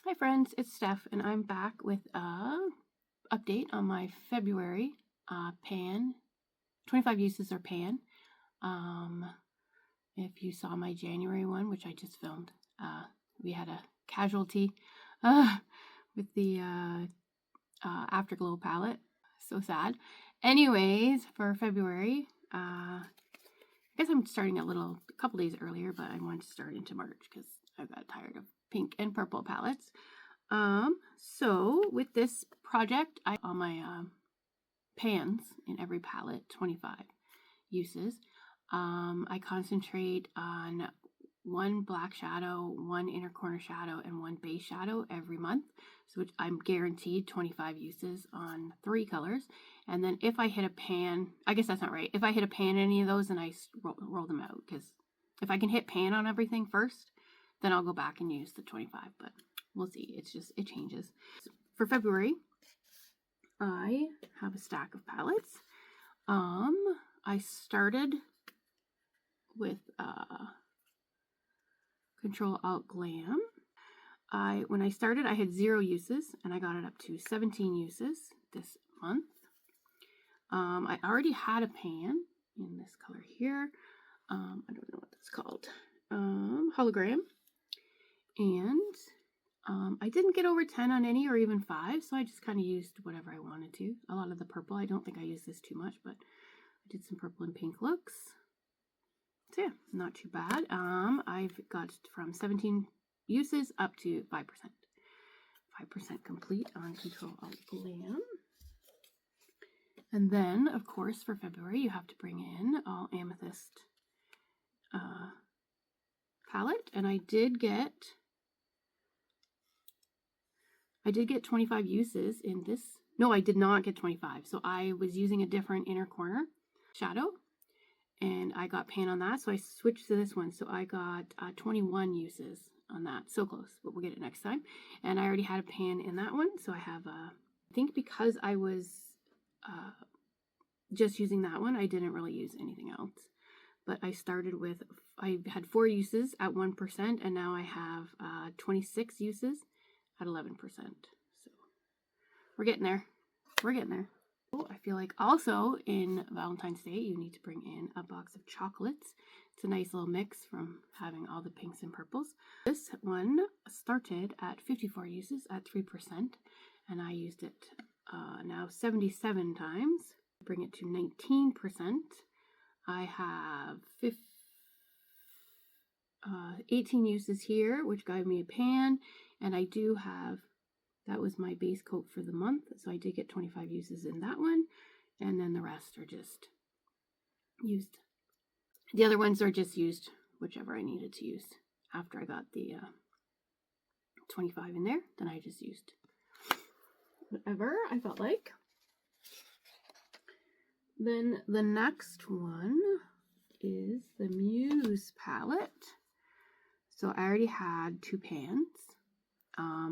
Hi friends, it's Steph and I'm back with a update on my February pan, 25 uses or pan. If you saw my January one, which I just filmed, we had a casualty with the Afterglow palette. So sad. Anyways, for February, I guess I'm starting a couple days earlier, but I wanted to start into March because I got tired of pink and purple palettes. So with this project, on my pans in every palette, 25 uses, I concentrate on one black shadow, one inner corner shadow, and one base shadow every month. So I'm guaranteed 25 uses on 3 colors. And then if I hit a pan, I guess that's not right. If I hit a pan in any of those, then I roll them out. Because if I can hit pan on everything first, then I'll go back and use the 25. But we'll see. It changes. So for February, I have a stack of palettes. I started with Control Alt Glam. When I started, I had 0 uses, and I got it up to 17 uses this month. I already had a pan in this color here. I don't know what that's called. Hologram. And I didn't get over 10 on any or even 5, so I just kind of used whatever I wanted to. A lot of the purple. I don't think I used this too much, but I did some purple and pink looks. So yeah, not too bad. I've got from 17 uses up to 5%. 5% complete on Control Alt Glam. And then, of course, for February, you have to bring in all Amethyst palette. And I did get 25 uses in this. No, I did not get 25. So I was using a different inner corner shadow. And I got pan on that, so I switched to this one. So I got 21 uses on that. So close, but we'll get it next time. And I already had a pan in that one, so I have I think because I was just using that one, I didn't really use anything else. But I started with, I had 4 uses at 1%, and now I have 26 uses at 11%. So we're getting there. We're getting there. I feel like also in Valentine's Day, you need to bring in a box of chocolates. It's a nice little mix from having all the pinks and purples. This one started at 54 uses at 3%, and I used it now 77 times. Bring it to 19%. I have 18 uses here, which got me a pan, and I do have, that was my base coat for the month, so I did get 25 uses in that one, and then the rest are just used. The other ones are just used whichever I needed to use. After I got the 25 in there, then I just used whatever I felt like. Then the next one is the Muse palette. So I already had 2 pans.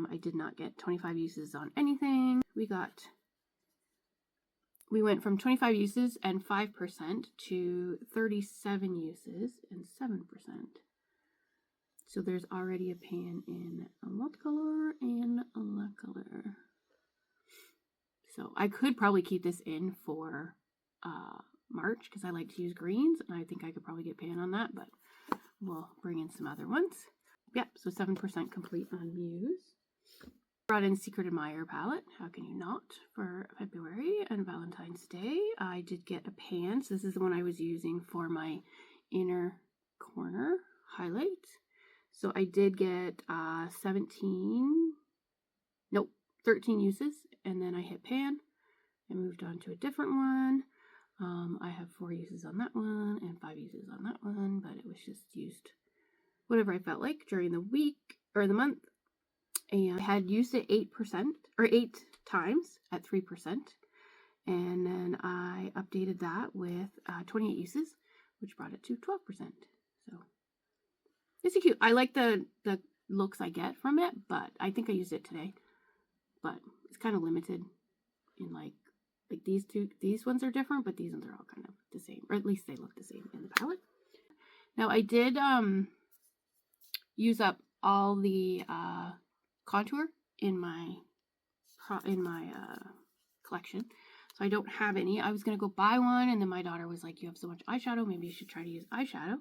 I did not get 25 uses on anything. We went from 25 uses and 5% to 37 uses and 7%. So there's already a pan in a multicolor and a light color. So I could probably keep this in for March because I like to use greens, and I think I could probably get pan on that, but we'll bring in some other ones. Yep, so 7% complete on Muse. Brought in Secret Admirer palette. How can you not? For February and Valentine's Day, I did get a pan. So this is the one I was using for my inner corner highlight. So I did get 13 uses, and then I hit pan and moved on to a different one. I have 4 uses on that one and 5 uses on that one, but it was just used whatever I felt like during the week or the month. And I had used it 8% or 8 times at 3%. And then I updated that with 28 uses, which brought it to 12%. So it's cute. I like the looks I get from it, but I think I used it today. But it's kind of limited in like these ones are different, but these ones are all kind of the same, or at least they look the same in the palette. Now I did use up all the contour in my collection. So I don't have any. I was going to go buy one, and then my daughter was like, you have so much eyeshadow, maybe you should try to use eyeshadow.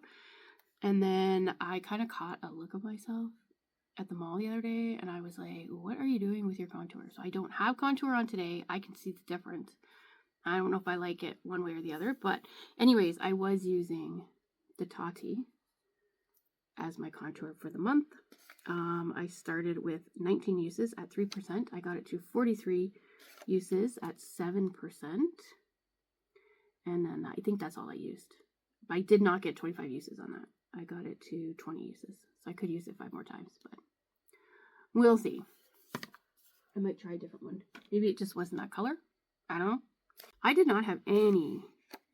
And then I kind of caught a look of myself at the mall the other day, and I was like, what are you doing with your contour? So I don't have contour on today. I can see the difference. I don't know if I like it one way or the other, but anyways, I was using the Tati as my contour for the month. I started with 19 uses at 3%. I got it to 43 uses at 7%. And then I think that's all I used. But I did not get 25 uses on that. I got it to 20 uses. So I could use it 5 more times, but we'll see. I might try a different one. Maybe it just wasn't that color. I don't know. I did not have any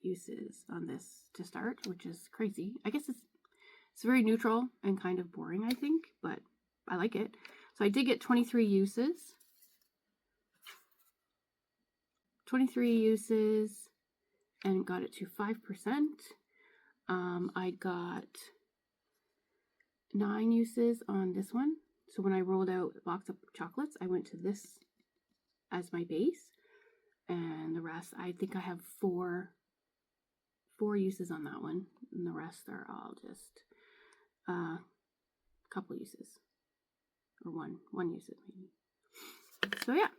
uses on this to start, which is crazy. I guess it's very neutral and kind of boring, I think, but I like it. So I did get 23 uses. 23 uses and got it to 5%. I got 9 uses on this one. So when I rolled out a box of chocolates, I went to this as my base. And the rest, I think I have four uses on that one. And the rest are all just a couple uses. Or one uses maybe. So yeah.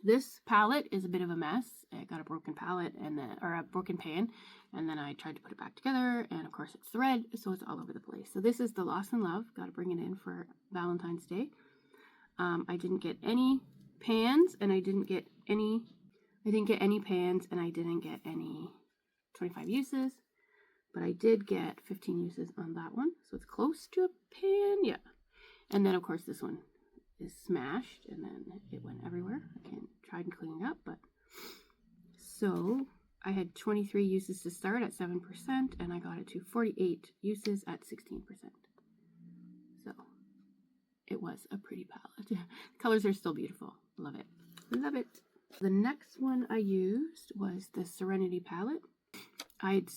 This palette is a bit of a mess. I got a broken palette or a broken pan, and then I tried to put it back together, and of course it's thread, so it's all over the place. So this is the Lost in Love. Got to bring it in for Valentine's Day. I didn't get any pans, and I didn't get any pans, and I didn't get any 25 uses, but I did get 15 uses on that one, so it's close to a pan, yeah. And then of course this one is smashed, and then it went everywhere. I can't try cleaning up, but so I had 23 uses to start at 7%, and I got it to 48 uses at 16%. So it was a pretty palette. The colors are still beautiful. Love it. Love it. The next one I used was the Serenity palette. I'd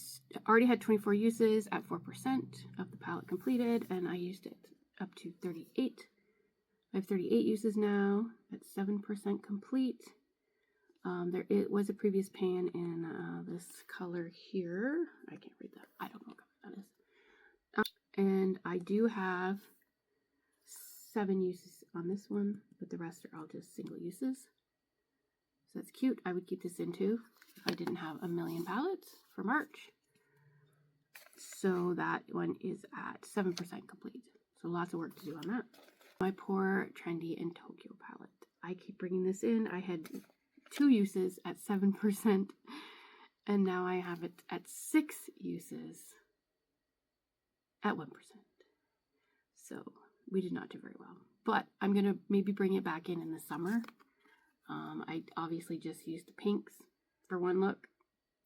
already had 24 uses at 4% of the palette completed, and I used it up to 38. I have 38 uses now at 7% complete. It was a previous pan in this color here. I can't read that. I don't know what color that is. And I do have 7 uses on this one, but the rest are all just single uses. So that's cute. I would keep this in too if I didn't have a million palettes for March. So that one is at 7% complete. So lots of work to do on that. My poor Trendy and Tokyo palette. I keep bringing this in. I had 2 uses at 7%, and now I have it at 6 uses at 1%. So we did not do very well. But I'm going to maybe bring it back in the summer. I obviously just used the pinks for one look.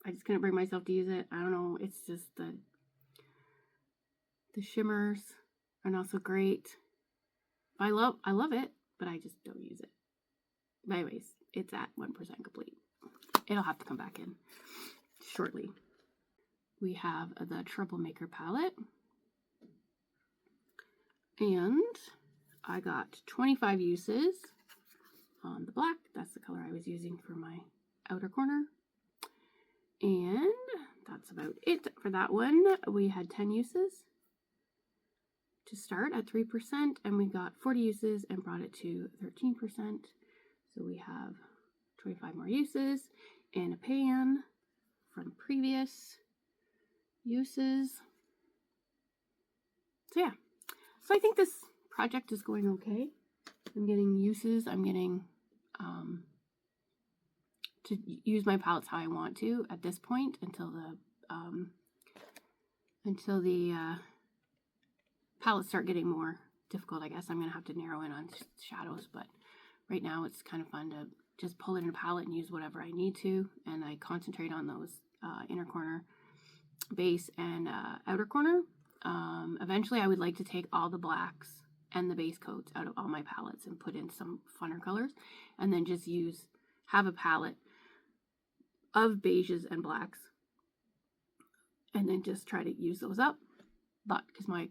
I just couldn't bring myself to use it. I don't know. It's just the shimmers are not so great. I love it, but I just don't use it. But anyways, it's at 1% complete. It'll have to come back in shortly. We have the Troublemaker palette. And I got 25 uses on the black. That's the color I was using for my outer corner. And that's about it for that one. We had 10 uses to start at 3%, and we got 40 uses and brought it to 13%. So we have 25 more uses and a pan from previous uses. So yeah, so I think this project is going okay. I'm getting uses. I'm getting to use my palettes how I want to at this point until the palettes start getting more difficult. I guess I'm gonna have to narrow in on shadows, but right now it's kind of fun to just pull it in a palette and use whatever I need to, and I concentrate on those inner corner, base, and outer corner. Eventually I would like to take all the blacks and the base coats out of all my palettes and put in some funner colors, and then just have a palette of beiges and blacks, and then just try to use those up. But because my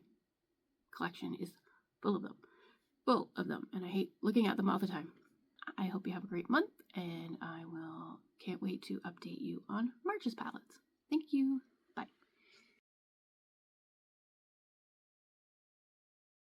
collection is full of them, and I hate looking at them all the time. I hope you have a great month, and can't wait to update you on March's palettes. Thank you.